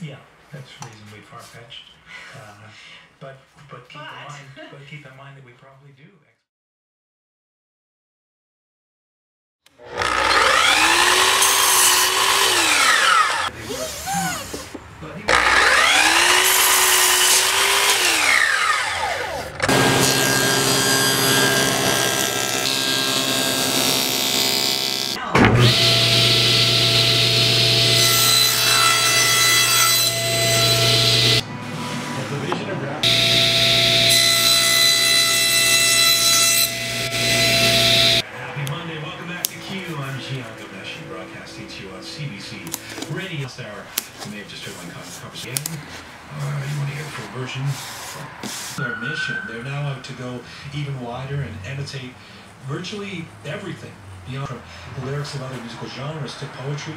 Yeah, that's reasonably far-fetched. But keep in mind that we probably do. Broadcasting to you on CBC Radio. Hour. You may have just heard my conversation. You want to hear the full version? Their mission. They're now out to go even wider and imitate virtually everything. You know, from the lyrics of other musical genres to poetry.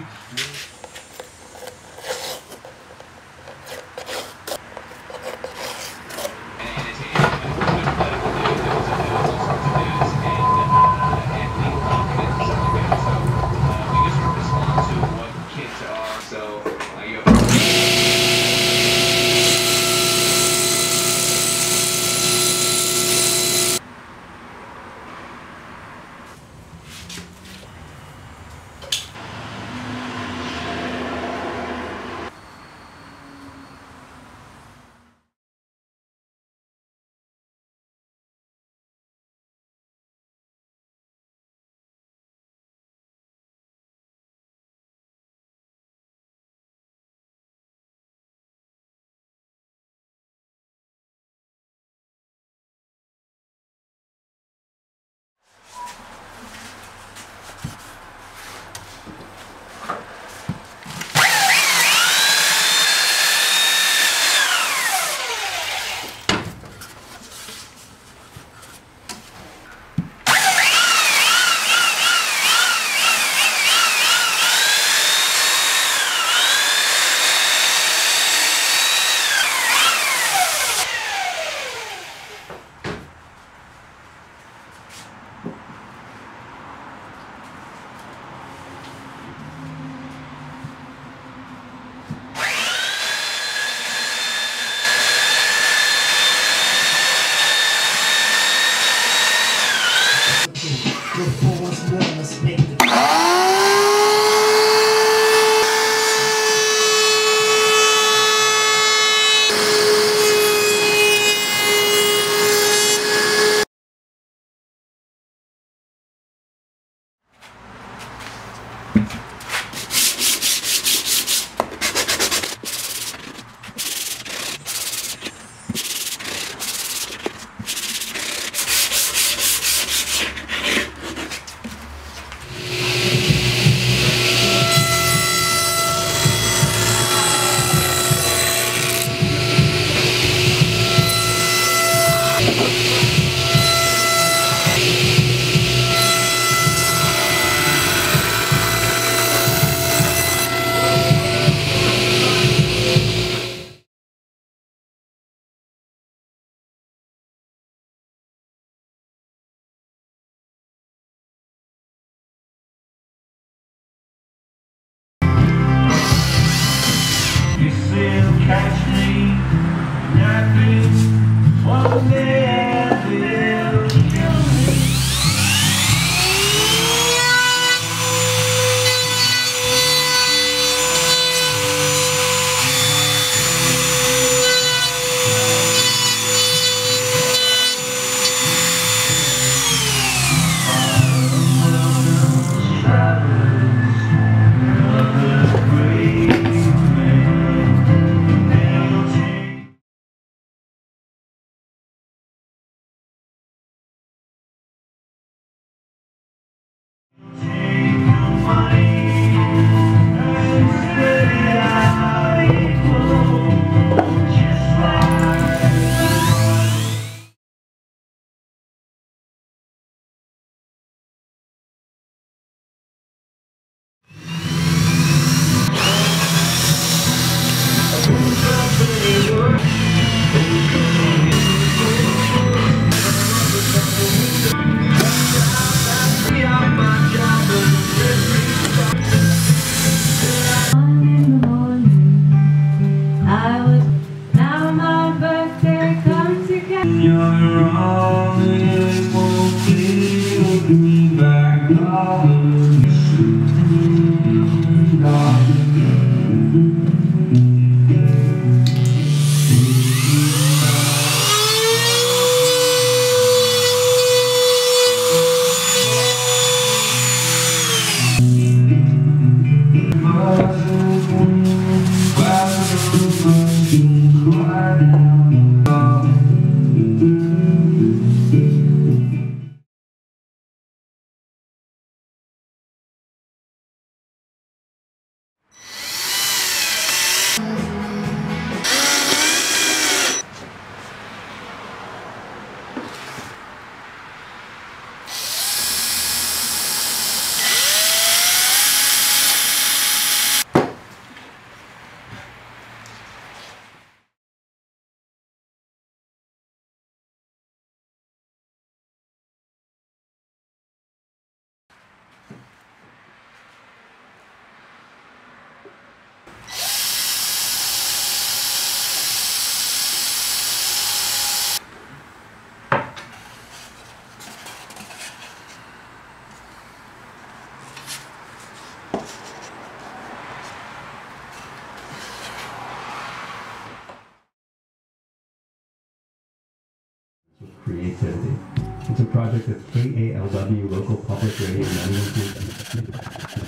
project of KALW Local Public Radio 91.3.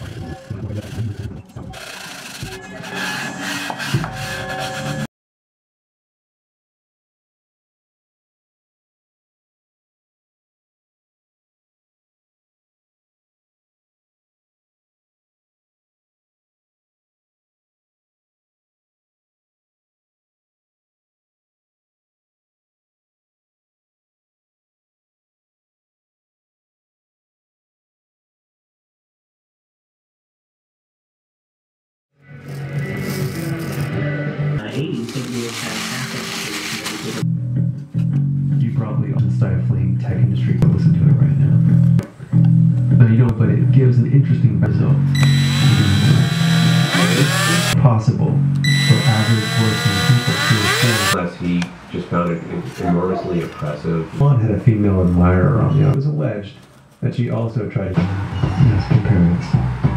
You probably are stifling tech industry to listen to it right now. No, you don't, but it gives an interesting result. It's possible for average working people to assume. Unless he just found it enormously oppressive. One had a female admirer on the other. It was alleged that she also tried to ask her parents.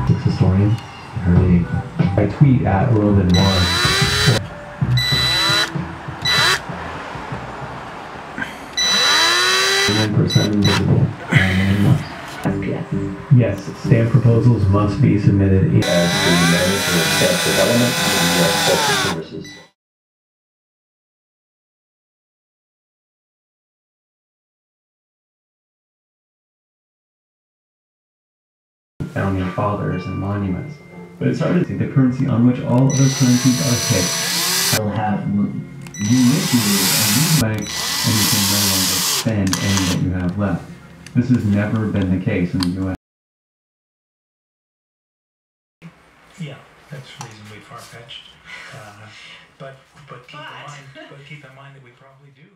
This historian, her name. I tweet at Roman Mars. 1% invisible. Yes, stamp proposals must be submitted As the manager of stamp development and U.S. Postal Services. Founding fathers and monuments. But it started to the currency on which all other currencies are hit. Will have reissued a new bank, and you can no longer spend any that you have left. This has never been the case in the U.S. Yeah, that's reasonably far-fetched. But keep in mind that we probably do.